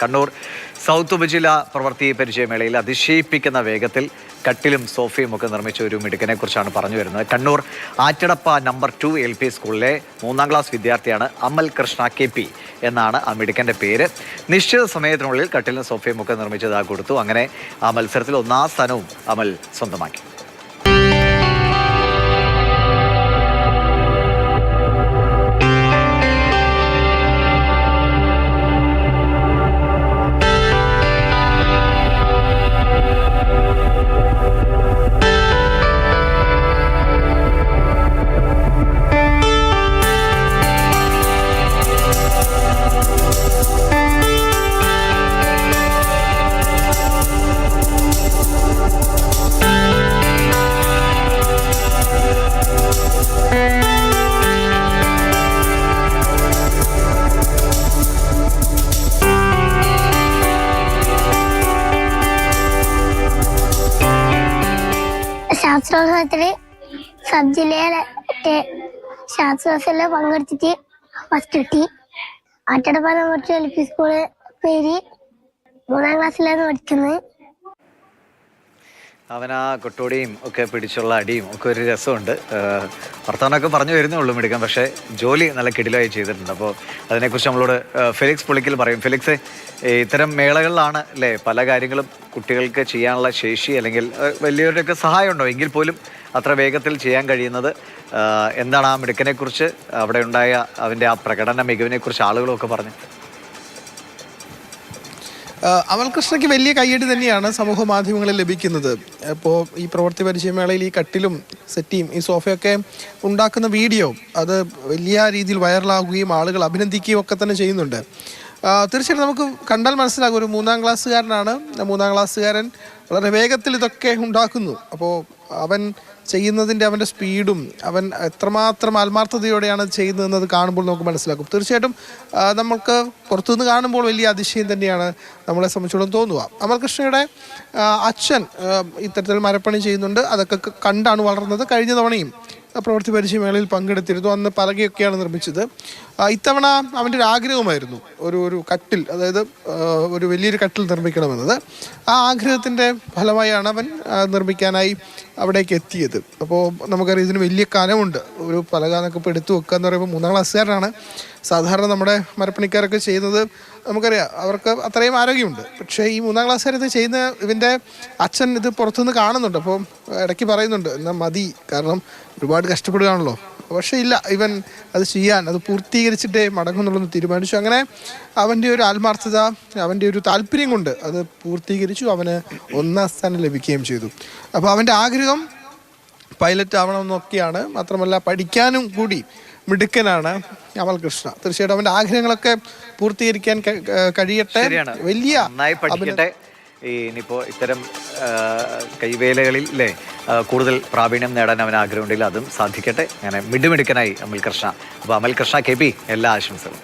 Kannur south ഉപജില്ല പ്രവൃത്തി പരിചയമേളയിൽ അതിശയിപ്പിക്കുന്ന വേഗത്തിൽ കട്ടിലും സോഫയും ഒക്കെ നിർമ്മിച്ച ഒരു മിടുക്കനെ കുറിച്ചാണ് പറഞ്ഞു വരുന്നത്. കണ്ണൂർ ആറ്റടപ്പ നമ്പർ 2 LP സ്കൂളിലെ 3ാം ക്ലാസ് വിദ്യാർത്ഥിയാണ് അമൽ കൃഷ്ണ KP എന്നാണ് ആ മിടുക്കൻ്റെ പേര്. നിശ്ചിത സമയത്തിനുള്ളിൽ കട്ടിലും സോഫയും ഒക്കെ നിർമ്മിച്ചതാ കൊടുത്തു. അങ്ങനെ ആ മത്സരത്തിൽ 1ാം സ്ഥാനവും അമൽ സ്വന്തമാക്കി. ശാസ്ത്രോത്സവത്തില് സബ് ജില്ലയിലെ ശാസ്ത്രോത്സവത്തില് പങ്കെടുത്തിട്ട് ഫസ്റ്റ് കിട്ടി. ആറ്റടപ്പ നമ്പർ 2 LP സ്കൂള് പേര് 3ാം ക്ലാസ്സിലാണ് പഠിക്കുന്നത്. അവൻ ആ കൊട്ടോടിയും ഒക്കെ പിടിച്ചുള്ള അടിയും ഒക്കെ ഒരു രസമുണ്ട്. വർത്തമാനമൊക്കെ പറഞ്ഞു വരുന്നേ ഉള്ളൂ മിടുക്കാൻ, പക്ഷേ ജോലി നല്ല കിടിലമായി ചെയ്തിട്ടുണ്ട്. അപ്പോൾ അതിനെക്കുറിച്ച് നമ്മളോട് ഫെലിക്സ് പുളിക്കൽ പറയും. ഫെലിക്സ്, ഇത്തരം മേളകളിലാണ് അല്ലേ പല കാര്യങ്ങളും കുട്ടികൾക്ക് ചെയ്യാനുള്ള ശേഷി അല്ലെങ്കിൽ വലിയവരുടെയൊക്കെ സഹായം ഉണ്ടോ എങ്കിൽ പോലും അത്ര വേഗത്തിൽ ചെയ്യാൻ കഴിയുന്നത്. എന്താണ് ആ മിടുക്കനെക്കുറിച്ച് അവിടെ ഉണ്ടായ അവൻ്റെ ആ പ്രകടന മികവിനെക്കുറിച്ച് ആളുകളൊക്കെ പറഞ്ഞു? അമൽ കൃഷ്ണയ്ക്ക് വലിയ കയ്യടി തന്നെയാണ് സമൂഹ മാധ്യമങ്ങളിൽ ലഭിക്കുന്നത്. ഇപ്പോൾ ഈ പ്രവൃത്തി പരിചയമേളയിൽ ഈ കട്ടിലും സെറ്റിയും ഈ സോഫയൊക്കെ ഉണ്ടാക്കുന്ന വീഡിയോ അത് വലിയ രീതിയിൽ വൈറലാകുകയും ആളുകൾ അഭിനന്ദിക്കുകയും ഒക്കെ തന്നെ ചെയ്യുന്നുണ്ട്. തീർച്ചയായിട്ടും നമുക്ക് കണ്ടാൽ മനസ്സിലാകും, ഒരു 3ാം ക്ലാസ്സുകാരനാണ്. 3ാം ക്ലാസ്സുകാരൻ വളരെ വേഗത്തിൽ ഇതൊക്കെ ഉണ്ടാക്കുന്നു. അപ്പോൾ അവൻ ചെയ്യുന്നതിൻ്റെ അവൻ്റെ സ്പീഡും അവൻ എത്രമാത്രം ആത്മാർത്ഥതയോടെയാണ് ചെയ്യുന്നതെന്നത് കാണുമ്പോൾ നമുക്ക് മനസ്സിലാക്കും. തീർച്ചയായിട്ടും നമ്മൾക്ക് പുറത്തുനിന്ന് കാണുമ്പോൾ വലിയ അതിശയം തന്നെയാണ് നമ്മളെ സംബന്ധിച്ചിടത്തോളം തോന്നുക. അമൽകൃഷ്ണയുടെ അച്ഛൻ ഇത്തരത്തിൽ മരപ്പണി ചെയ്യുന്നുണ്ട്. അതൊക്കെ കണ്ടാണ് വളർന്നത്. കഴിഞ്ഞ തവണയും പ്രവൃത്തി പരിചയമേളയിൽ പങ്കെടുത്തിരുന്നു. അന്ന് പലകയൊക്കെയാണ് നിർമ്മിച്ചത്. ഇത്തവണ അവൻ്റെ ഒരു ആഗ്രഹമായിരുന്നു ഒരു കട്ടിൽ, അതായത് ഒരു വലിയൊരു കട്ടിൽ നിർമ്മിക്കണമെന്നത്. ആ ആഗ്രഹത്തിൻ്റെ ഫലമായാണ് അവൻ നിർമ്മിക്കാനായി അവിടേക്ക് എത്തിയത്. അപ്പോൾ നമുക്കറിയാം ഇതിന് വലിയ കനമുണ്ട്. ഒരു പലകാനൊക്കെ ഇപ്പോൾ എടുത്തു വെക്കുക എന്ന് പറയുമ്പോൾ 3ാം ക്ലാസ്സുകാരനാണ്. സാധാരണ നമ്മുടെ മരപ്പണിക്കാരൊക്കെ ചെയ്യുന്നത് നമുക്കറിയാം, അവർക്ക് അത്രയും ആരോഗ്യമുണ്ട്. പക്ഷേ ഈ 3ാം ക്ലാസ്സുകാർ ഇത് ചെയ്യുന്ന ഇവൻ്റെ അച്ഛൻ ഇത് പുറത്തുനിന്ന് കാണുന്നുണ്ട്. അപ്പോൾ ഇടയ്ക്ക് പറയുന്നുണ്ട് എന്നാൽ മതി, കാരണം ഒരുപാട് കഷ്ടപ്പെടുകയാണല്ലോ. പക്ഷേ ഇല്ല, ഇവൻ അത് ചെയ്യാൻ, അത് പൂർത്തീകരിച്ചിട്ടേ മടങ്ങുന്നുള്ളൂ തീരുമാനിച്ചു. അങ്ങനെ അവൻ്റെ ഒരു ആത്മാർത്ഥത, അവൻ്റെ ഒരു താല്പര്യം കൊണ്ട് അത് പൂർത്തീകരിച്ചു. അവന് 1ാം സ്ഥാനം ലഭിക്കുകയും ചെയ്തു. അപ്പോൾ അവൻ്റെ ആഗ്രഹം പൈലറ്റ് ആവണമെന്നൊക്കെയാണ്. മാത്രമല്ല പഠിക്കാനും കൂടി മിടുക്കനാണ് അമൽ കൃഷ്ണ. തീർച്ചയായിട്ടും അവൻ്റെ ആഗ്രഹങ്ങളൊക്കെ പൂർത്തീകരിക്കാൻ കഴിയട്ടെ. വലിയ ഇനിയിപ്പോൾ ഇത്തരം കൈവേലകളിൽ അല്ലേ കൂടുതൽ പ്രാവീണ്യം നേടാൻ അവൻ ആഗ്രഹമുണ്ടെങ്കിൽ അതും സാധിക്കട്ടെ. അങ്ങനെ മിടുമിടുക്കനായി അമൽ കൃഷ്ണ. അപ്പോൾ അമൽ കൃഷ്ണ KP എല്ലാ ആശംസകളും.